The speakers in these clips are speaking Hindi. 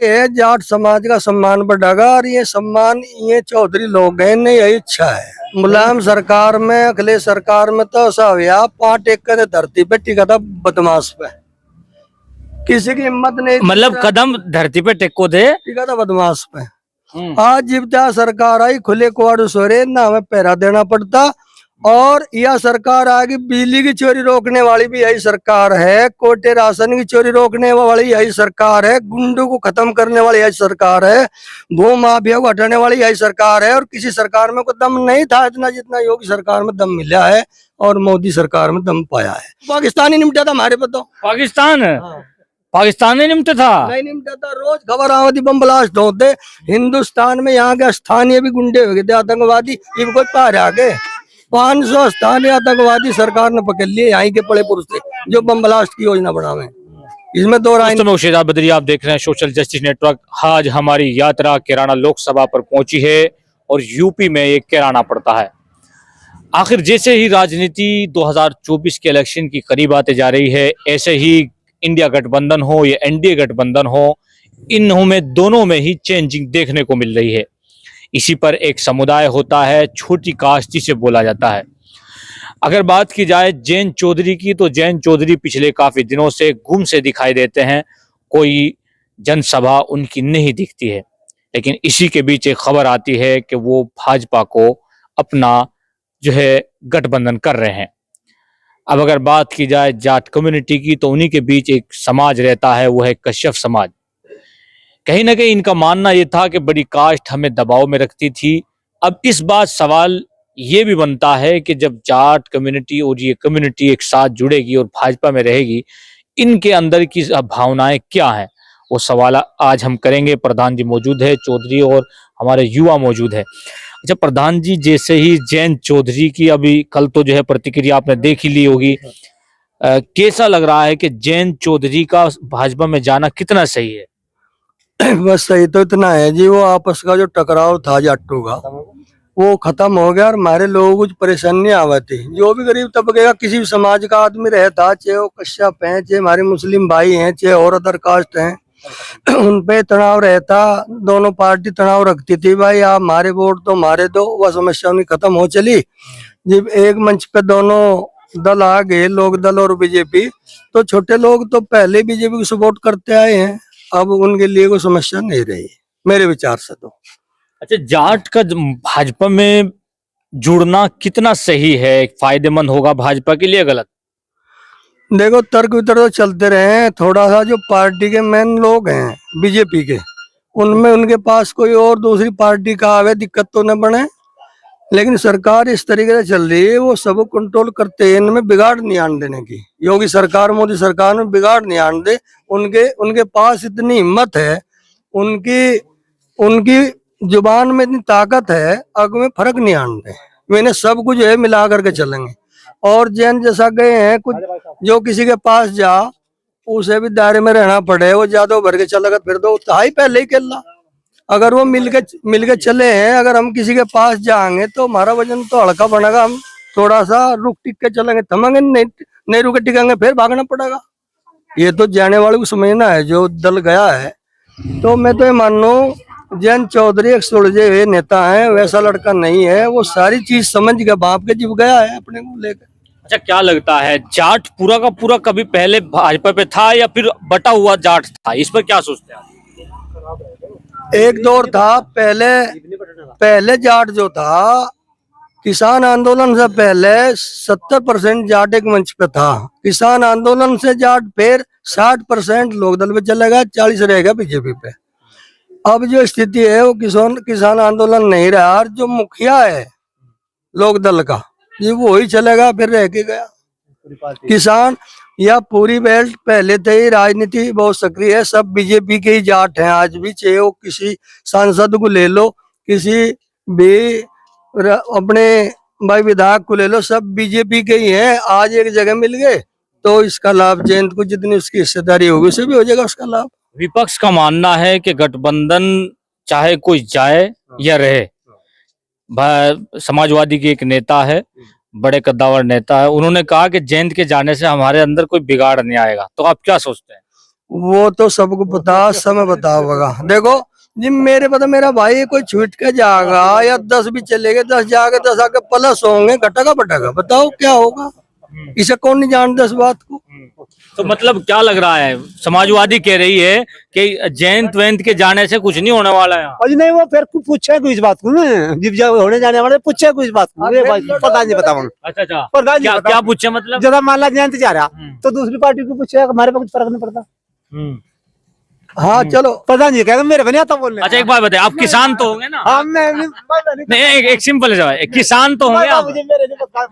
ये जाट समाज का सम्मान बढ़ागा और ये सम्मान ये चौधरी लोग हैं, नहीं यही इच्छा है। मुलायम सरकार में, अखिलेश सरकार में तो ऐसा हुआ 5 एकड़ धरती पे टिका था बदमाश पे, किसी की हिम्मत नहीं, मतलब कदम धरती पे टेको थे, टिका था बदमाश पे। आज जिब्जा सरकार आई, खुले कुआड़ सोरे ना हमें पहरा देना पड़ता। और यह सरकार आएगी, बिजली की चोरी रोकने वाली भी यही सरकार है, कोटे राशन की चोरी रोकने वाली यही सरकार है, गुंडों को खत्म करने वाली यही सरकार है, भू माफिया को हटाने वाली यही सरकार है। और किसी सरकार में कोई दम नहीं था इतना जितना योगी सरकार में दम मिला है और मोदी सरकार में दम पाया है। पाकिस्तान ही निपटा था हमारे पे तो। पाकिस्तान नहीं निपटा था, नहीं निपटा था। रोज खबर आवती बम ब्लास्ट होते हिंदुस्तान में, यहाँ के स्थानीय भी गुंडे हो गए थे आतंकवादी, ये कोई पार आगे 500 स्थानीय आतंकवादी सरकार ने पकड़ लिए यहाँ के बड़े पुरुष थे जो बम ब्लास्ट की योजना बनावे। इसमें दो राय। शेजाद बद्री, आप देख रहे हैं सोशल जस्टिस नेटवर्क। आज हमारी यात्रा कैराना लोकसभा पर पहुंची है और यूपी में एक कैराना पड़ता है। आखिर जैसे ही राजनीति 2024 के इलेक्शन की करीब आते जा रही है, ऐसे ही इंडिया गठबंधन हो या एनडीए गठबंधन हो, इन्हों में दोनों में ही चेंजिंग देखने को मिल रही है। इसी पर एक समुदाय होता है, छोटी कास्ट जिसे बोला जाता है। अगर बात की जाए जैन चौधरी की, तो जैन चौधरी पिछले काफी दिनों से गुम से दिखाई देते हैं, कोई जनसभा उनकी नहीं दिखती है। लेकिन इसी के बीच एक खबर आती है कि वो भाजपा को अपना जो है गठबंधन कर रहे हैं। अब अगर बात की जाए जाट कम्युनिटी की, तो उन्हीं के बीच एक समाज रहता है, वो है कश्यप समाज। कहीं ना कहीं इनका मानना ये था कि बड़ी कास्ट हमें दबाव में रखती थी। अब इस बात सवाल ये भी बनता है कि जब जाट कम्युनिटी और ये कम्युनिटी एक साथ जुड़ेगी और भाजपा में रहेगी, इनके अंदर की भावनाएं क्या हैं, वो सवाल आज हम करेंगे। प्रधान जी मौजूद है, चौधरी और हमारे युवा मौजूद है। अच्छा प्रधान जी, जैसे ही जैन चौधरी की अभी कल तो जो है प्रतिक्रिया आपने देख ही ली होगी, कैसा लग रहा है कि जैन चौधरी का भाजपा में जाना कितना सही है? बस सही तो इतना है जी, वो आपस का जो टकराव था जाटों का वो खत्म हो गया और हमारे लोगों को परेशानी आवा थी। जो भी गरीब तबके का किसी भी समाज का आदमी रहता, चाहे वो कश्यप है, चाहे हमारे मुस्लिम भाई हैं, चाहे और अदर कास्ट हैं, उन पे तनाव रहता। दोनों पार्टी तनाव रखती थी, भाई आप हमारे वोट तो हमारे दो, वह समस्या उनकी खत्म हो चली। जब एक मंच पे दोनों दल आ गए, लोक दल और बीजेपी, तो छोटे लोग तो पहले बीजेपी को सपोर्ट करते आए हैं, अब उनके लिए कोई समस्या नहीं रही मेरे विचार से तो। अच्छा, जाट का भाजपा में जुड़ना कितना सही है, फायदेमंद होगा भाजपा के लिए, गलत? देखो तर्क वितर्क तो चलते रहे हैं, थोड़ा सा जो पार्टी के मेन लोग हैं बीजेपी के, उनमें उनके पास कोई और दूसरी पार्टी का आवे दिक्कत तो न बने। लेकिन सरकार इस तरीके से चल रही है, वो सबको कंट्रोल करते हैं, इनमें बिगाड़ नहीं आने देने की। योगी सरकार मोदी सरकार में बिगाड़ नहीं आने दे, उनके पास इतनी हिम्मत है, उनकी जुबान में इतनी ताकत है, अग में फर्क नहीं आने दे। मैंने सब कुछ है मिला करके चलेंगे। और जैन जैसा गए हैं कुछ, जो किसी के पास जा उसे भी दायरे में रहना पड़े, वो ज्यादा भर के चलेगा फिर तो हाई पहले ही केला। अगर वो मिलके चले हैं, अगर हम किसी के पास जाएंगे तो हमारा वजन तो हल्का बनेगा, हम थोड़ा सा रुक टिक के चलेंगे, थमेंगे नहीं रुके टिकेंगे, फिर भागना पड़ेगा। ये तो जाने वाले को समझना है जो दल गया है। तो मैं तो ये मानू जैन चौधरी एक सुलझे हुए नेता है, वैसा लड़का नहीं है, वो सारी चीज समझ के बाप के जीव गया है अपने को लेकर। अच्छा, क्या लगता है जाट पूरा का पूरा कभी पहले भाजपा पे था या फिर बटा हुआ जाट था, इस पर क्या सोचते हैं आप? एक दौर था पहले जाट जो था, किसान आंदोलन से पहले 70% जाट एक मंच पे था। किसान आंदोलन से जाट फिर 60% लोक दल पे चला गया, 40 रहेगा बीजेपी पे। अब जो स्थिति है वो किसान आंदोलन नहीं रहा, और जो मुखिया है लोक दल का ये वो ही चलेगा, फिर रह के गया। किसान या पूरी बेल्ट पहले से ही राजनीति बहुत सक्रिय है, सब बीजेपी के ही जाट हैं आज भी, चाहे वो किसी सांसद को ले लो, किसी भी अपने भाई विधायक को ले लो, सब बीजेपी के ही हैं। आज एक जगह मिल गए तो इसका लाभ जयंत को जितनी उसकी हिस्सेदारी होगी उसे भी हो जाएगा उसका लाभ। विपक्ष का मानना है कि गठबंधन चाहे कोई जाए या रहे, समाजवादी के एक नेता है, बड़े कद्दावर नेता है, उन्होंने कहा कि जयंत के जाने से हमारे अंदर कोई बिगाड़ नहीं आएगा। तो आप क्या सोचते हैं? वो तो सबको पता, समय बताओगा। देखो जी, मेरे पता मेरा भाई कोई छूट के जाएगा या 10 भी चले गए, 10 जाके 10 आके प्लस होंगे, घटेगा बटेगा, बताओ क्या होगा? इसे कौन नहीं जानता इस बात को? तो मतलब क्या लग रहा है, समाजवादी कह रही है कि जयंत वैंत के जाने से कुछ नहीं होने वाला है यहाँ। अजी नहीं, वो फिर पूछे कोई इस बात को ना, जब जब होने जाने वाले पूछे कोई इस बात को, ये भाई पता नहीं पता उनको। अच्छा अच्छा, पता नहीं क्या पता। क्या पूछे मतलब? जब मान ला जयंत जा रहा तो दूसरी पार्टी को पूछे, हमारे पे कुछ फर्क नहीं पड़ता। हाँ चलो, पता नहीं क्या मेरे को नहीं आता बोलने। अच्छा एक बात बताए, आप किसान तो होंगे ना? हाँ, मैं नहीं, एक सिंपल जवाब, किसान तो होंगे आप? मुझे मेरे नहीं पता।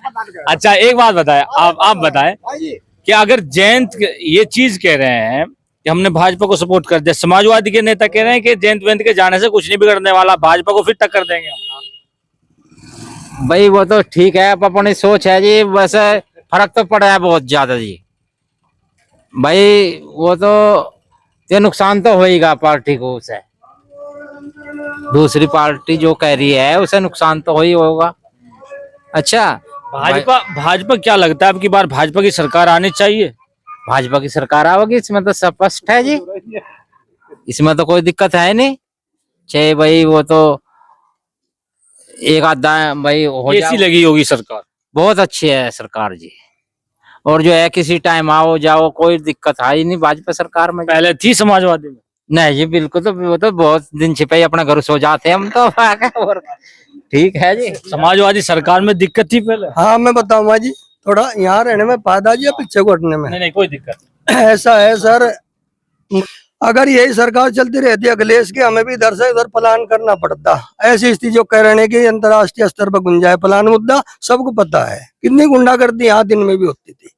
अच्छा एक बात बताए, आप बताएं कि अगर जयंत ये चीज कह रहे हैं कि हमने भाजपा को सपोर्ट कर दिया, समाजवादी के नेता कह रहे हैं कि जयंत वैंत के जाने से कुछ नहीं बिगड़ने वाला, भाजपा को फिर टक्कर देंगे हम। भाई वो तो ठीक है, अब अपनी सोच है जी, वैसे फर्क तो पड़ा है बहुत ज्यादा जी। भाई वो तो ये नुकसान तो होएगा पार्टी को, उसे दूसरी पार्टी जो कह रही है उसे नुकसान तो हो ही होगा। अच्छा, भाजपा क्या लगता है, अब की बार भाजपा की सरकार आनी चाहिए? भाजपा की सरकार आवेगी, इसमें तो स्पष्ट है जी, इसमें तो कोई दिक्कत है नहीं। चाहे भाई वो तो एक आधा भाई हो कैसी जाए, लगी होगी सरकार? बहुत अच्छी है सरकार जी। और जो है किसी टाइम आओ जाओ कोई दिक्कत है ही नहीं भाजपा सरकार में। पहले थी समाजवादी में? नहीं जी बिल्कुल, तो वो तो बहुत दिन छिपे अपना घर सो जाते हैं हम तो। और ठीक है जी। समाजवादी सरकार में दिक्कत थी पहले? हाँ मैं बताऊंगा जी, थोड़ा यहाँ रहने में फायदा जी या पीछे को हटने में? नहीं नहीं कोई दिक्कत। ऐसा है सर, अगर यही सरकार चलती रहती अखिलेश की, हमें भी इधर से उधर प्लान करना पड़ता। ऐसी स्थिति जो कह रहे हैं कि अंतर्राष्ट्रीय स्तर पर गुंजाए प्लान, मुद्दा सबको पता है। कितनी गुंडागर्दी यहाँ दिन में भी होती थी।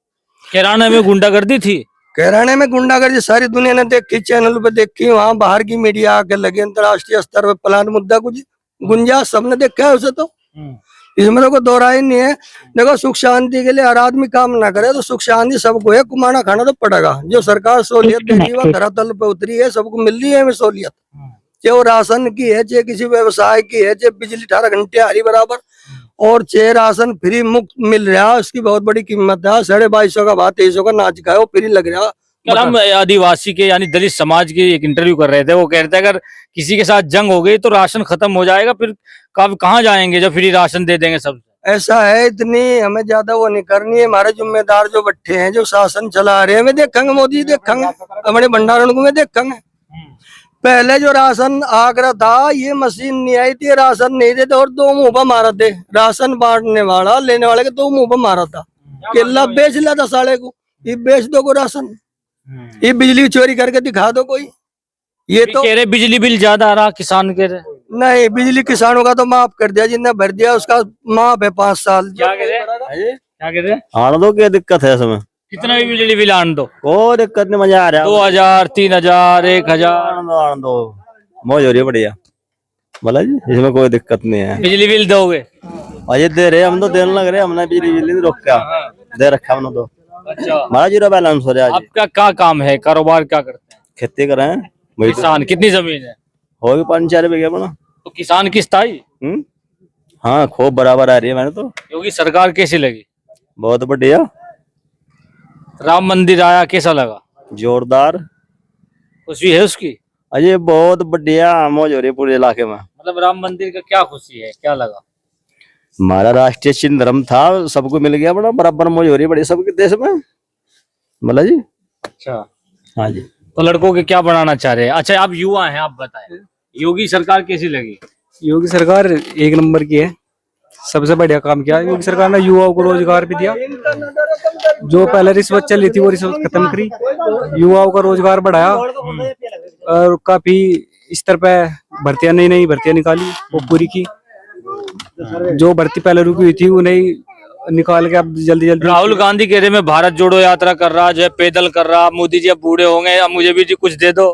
कैराना में गुंडागर्दी थी? कैराने में गुंडागर्दी सारी दुनिया ने देखी, चैनल पे देखी, वहां बाहर की मीडिया आके लगे। अंतर्राष्ट्रीय स्तर पर प्लान मुद्दा कुछ गुंजा सबने देखा है उसे, तो इसमें तो कोई दोहरा ही नहीं है। देखो, सुख शांति के लिए हर आदमी काम ना करे तो सुख शांति सबको है, कुमाना खाना तो पड़ेगा। जो सरकार सहूलियत दे रही है धरातल पे उतरी है, सबको मिल रही है सहूलियत, चाहे वो राशन की है, चाहे किसी व्यवसाय की है, चाहे बिजली 18 घंटे आ रही बराबर, और चाहे राशन फ्री मुफ्त मिल रहा है। उसकी बहुत बड़ी कीमत है। 2250 का भाव 2300 का नाच का है, वो फ्री लग रहा है। कल हम आदिवासी के यानी दलित समाज की एक इंटरव्यू कर रहे थे, वो कह रहे थे अगर किसी के साथ जंग हो गई तो राशन खत्म हो जाएगा, फिर कहाँ जाएंगे जब फ्री राशन दे देंगे सब? ऐसा है, इतनी हमें ज्यादा वो नहीं करनी है। हमारे जिम्मेदार जो बैठे हैं, जो शासन चला रहे हैं, वे देखेंगे, मोदी देखेंगे, अपने भंडारण को वे देखेंगे। पहले जो राशन आगरा था, ये मशीन नहीं आई थी, राशन नहीं देते और दो मुंह पर मारा थे। राशन बांटने वाला लेने वाले के दो मुंह पर मारा था। केला बेच लिया था साले को, ये बेच दो को राशन, ये बिजली चोरी करके दिखा दो कोई। ये तो कह रहे बिजली बिल ज्यादा आ रहा, किसान कह रहे। नहीं, बिजली किसानों का तो माफ कर दिया, जिन्हें भर दिया उसका माफ है 5 साल। क्या कह रहे? क्या कह रहे? आने दो, क्या दिक्कत है इसमें? कितना भी बिजली बिल आने दो, कोई दिक्कत नहीं, मजा आ रहा है। 2000 3000 1000 आने दो, मौज हो रही है बढ़िया। बोला जी, इसमें कोई दिक्कत नहीं है। बिजली बिल दोगे? अजय दे रहे, हम तो देने लग रहे, हमने बिजली बिल नहीं रोका, दे रखा हमने तो। अच्छा, हमारा 0 बैलेंस हो रहा है। आपका क्या काम है, कारोबार क्या करते हैं? खेती कर रहे हैं वही तो। किसान कितनी जमीन है? होगी 5-4 बीघे अपना। तो किसान की स्थाई हाँ, खूब बराबर आ रही है। मैंने तो योगी सरकार कैसी लगी? बहुत बढ़िया, राम मंदिर आया, कैसा लगा? जोरदार। खुशी है उसकी? अजय बहुत बढ़िया मौज हो रही है पूरे इलाके में। मतलब राम मंदिर का क्या खुशी है, क्या लगा? हमारा राष्ट्रीय चिन्ह धर्म था, सबको मिल गया, बड़ा बराबर मौज हो रही है बड़ी सबके देश में। बोला जी। अच्छा, हाँ जी। तो लड़कों के क्या बनाना चाह रहे हैं? अच्छा, आप युवा हैं, आप बताएं योगी सरकार कैसी लगी? योगी सरकार एक नंबर की है, सबसे बढ़िया काम किया योगी सरकार ने। युवाओं को रोजगार भी दिया, जो पहले रिश्वत चल रही थी वो रिश्वत खत्म करी, युवाओं का रोजगार बढ़ाया, और काफी स्तर पे भर्तियां नई भर्तियां निकाली, वो पूरी की। जो भर्ती पहले रुकी हुई थी उन्हें निकाल के अब जल्दी जल्दी। राहुल गांधी कह रहे मैं भारत जोड़ो यात्रा कर रहा, जो है पैदल कर रहा। मोदी जी अब बूढ़े होंगे, अब मुझे भी जी कुछ दे दो।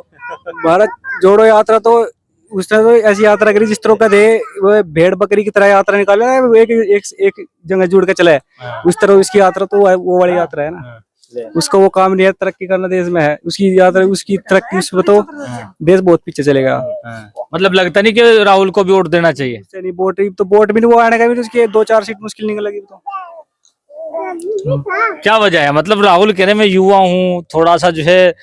भारत जोड़ो यात्रा तो उसने तो ऐसी यात्रा करी जिस तरह का थे वो भेड़ बकरी की तरह यात्रा निकाले ना, एक जगह जुड़ के चले, उस तरह उसकी यात्रा तो वो वाली यात्रा है ना। उसको वो काम नहीं है, तरक्की करना देश में है उसकी यात्रा, उसकी तरक्की उसमें तो देश बहुत पीछे चलेगा। मतलब लगता नहीं कि राहुल को भी वोट देना चाहिए? नहीं, वोट भी नहीं, वो आने का भी उसके 2-4 सीट मुश्किल नहीं लगी तो। क्या वजह है? मतलब राहुल कह रहे मैं युवा हूँ, थोड़ा सा जो है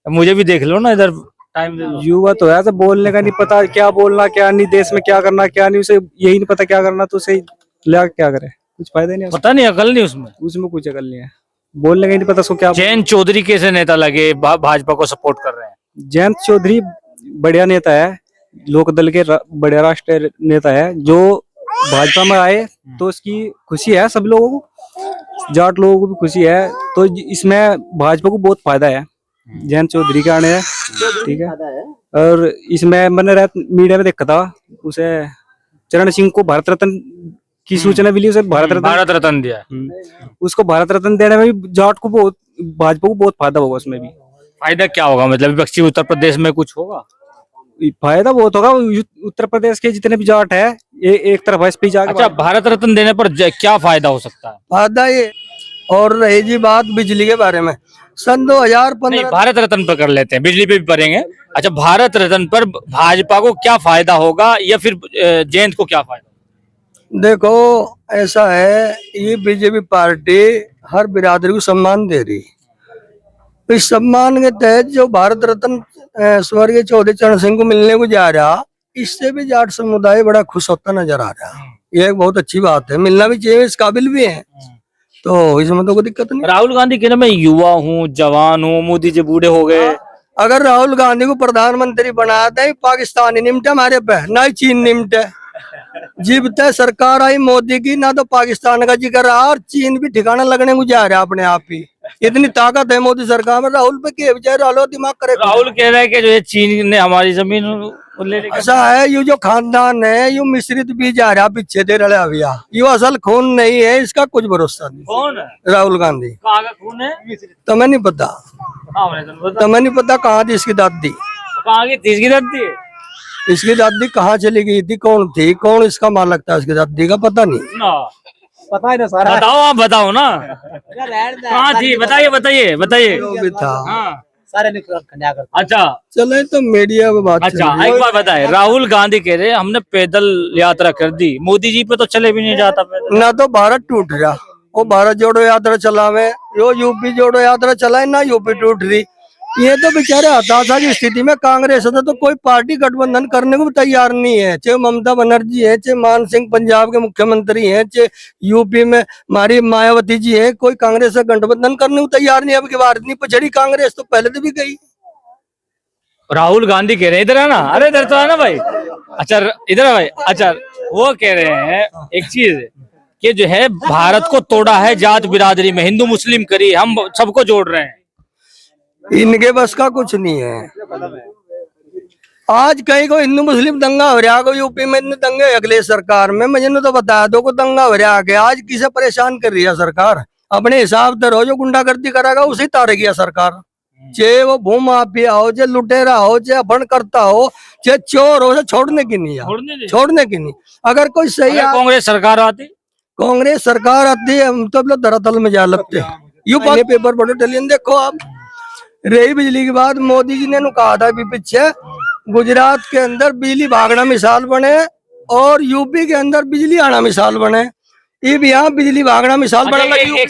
मुझे भी देख लो ना, इधर टाइम दे दो। युवा तो है, तो बोलने का नहीं पता, क्या बोलना क्या नहीं, देश में क्या करना क्या नहीं, उसे यही नहीं पता क्या करना, तो उसे लगा क्या करे, कुछ फायदा नहीं है पता नहीं, अकल नहीं उसमें। उसमें कुछ अकल नहीं है, बोलने का ही नहीं पता उसको क्या। जयंत चौधरी कैसे नेता लगे, भाजपा को सपोर्ट कर रहे हैं? जयंत चौधरी बढ़िया नेता है, लोकदल के बढ़िया राष्ट्रीय नेता है, जो भाजपा में आए तो इसकी खुशी है सब लोगों को, जाट लोगों को भी खुशी है, तो इसमें भाजपा को बहुत फायदा है जयंत चौधरी के आने है, ठीक है। और इसमें मैंने रात मीडिया में देखा था, उसे चरण सिंह को भारत रत्न की सूचना मिली, उसे भारत रत्न दिया। उसको भारत रत्न देने में भी जाट को बहुत, भाजपा को बहुत फायदा होगा उसमें भी। फायदा क्या होगा, मतलब विपक्षी उत्तर प्रदेश में कुछ होगा? फायदा बहुत होगा, उत्तर प्रदेश के जितने भी जाट है एक तरफ एसपी जाके। अच्छा, भारत रत्न देने पर क्या फायदा हो सकता है? फायदा ये, और रही जी बात बिजली के बारे में, सन नहीं, 2015 भारत रत्न पर कर लेते हैं, बिजली पे भी पढ़ेंगे। अच्छा, भारत रत्न पर भाजपा को क्या फायदा होगा, या फिर जयंत को क्या फायदा? देखो ऐसा है, ये बीजेपी पार्टी हर बिरादरी को सम्मान दे रही, इस सम्मान के तहत जो भारत रत्न स्वर्गीय चौधरी चरण सिंह को मिलने को जा रहा, इससे भी जाट समुदाय बड़ा खुश होता नजर आ रहा। ये एक बहुत अच्छी बात है, मिलना भी चाहिए, इस काबिल भी है, तो इसमें तो कोई दिक्कत नहीं। राहुल गांधी कहना मैं युवा हूँ, जवान हूँ, मोदी जी बूढ़े हो गए। अगर राहुल गांधी को प्रधानमंत्री बनाते हैं, पाकिस्तान ही निमटे हमारे पे, ना ही चीन निमटे। जब तक सरकार आई मोदी की, ना तो पाकिस्तान का जिक्र रहा, और चीन भी ठिकाना लगने को जा रहा है अपने आप ही। इतनी ताकत है मोदी सरकार में, राहुल पे के बेचारे राहुल दिमाग करे। राहुल कह रहा है कि जो है चीन ने हमारी जमीन ले ली। ऐसा है, ये जो खानदान है ये मिश्रित भी जा रहा पीछे दे रहा भैया, ये असल खून नहीं है, इसका कुछ भरोसा नहीं। कौन है राहुल गांधी? कहाँ का खून है? तुम्हें नहीं पता? तुम्हें नहीं पता कहाँ थी इसकी दादी? कहाँ की तीसरी दादी है? इसकी दादी कहाँ चली गई थी, कौन थी, कौन इसका मालक था इसकी दादी का, पता नहीं। ना पता है ना सारा। बताओ, आप बताओ ना कहाँ थी, बताइए बताइए बताइए। जो भी था। हाँ, सारे खंडा कर। अच्छा चले तो मीडिया में बात अच्छा, चल रही एक है। बार बताए, राहुल गांधी कह रहे हमने पैदल यात्रा कर दी, मोदी जी पे तो चले भी नहीं जाता पैदल। ना तो भारत टूट रहा, वो भारत जोड़ो यात्रा चलावे, यो यूपी जोड़ो यात्रा चलाए, ना यूपी टूट रही। ये तो बेचारे हताशा की स्थिति में कांग्रेस है, तो कोई पार्टी गठबंधन करने को भी तैयार नहीं है, चाहे ममता बनर्जी है, चाहे मान सिंह पंजाब के मुख्यमंत्री हैं, चाहे यूपी में हमारी मायावती जी है, कोई कांग्रेस से गठबंधन करने को तैयार नहीं। अब की बार इतनी पछड़ी कांग्रेस तो पहले तो भी गई। राहुल गांधी कह रहे हैं, इधर है ना, अरे इधर तो है ना भाई, अच्छा इधर है भाई। अच्छा, वो कह रहे हैं एक चीज कि जो है भारत को तोड़ा है जात बिरादरी में, हिंदू मुस्लिम करी, हम सबको जोड़ रहे हैं। इनके बस का कुछ नहीं है। आज कहीं को हिंदू मुस्लिम दंगा हो रहा, को यूपी में इतने दंगे अगले सरकार में, मुझे तो बताया दो को दंगा हो रहा के, आज किसे परेशान कर रही है सरकार? अपने हिसाब से रहो, जो गुंडागर्दी कराएगा उसी तारे गया सरकार, चाहे वो भू माफिया हो, चाहे लुटेरा हो, चाहे अपहरण करता हो, चाहे चोर हो, छोड़ने की नहीं है, छोड़ने की नहीं। अगर कोई सही कांग्रेस सरकार आती, कांग्रेस सरकार आती है, हम तो लोग धरातल में जा लगते। यू पेपर पढ़ो टेलियन देखो आप। रही बिजली की बात, मोदी जी ने कहा था भी पीछे, गुजरात के अंदर बिजली भागना मिसाल बने और यूपी के अंदर बिजली आना मिसाल बने, ये भी यहाँ बिजली भागना मिसाल बना लगी।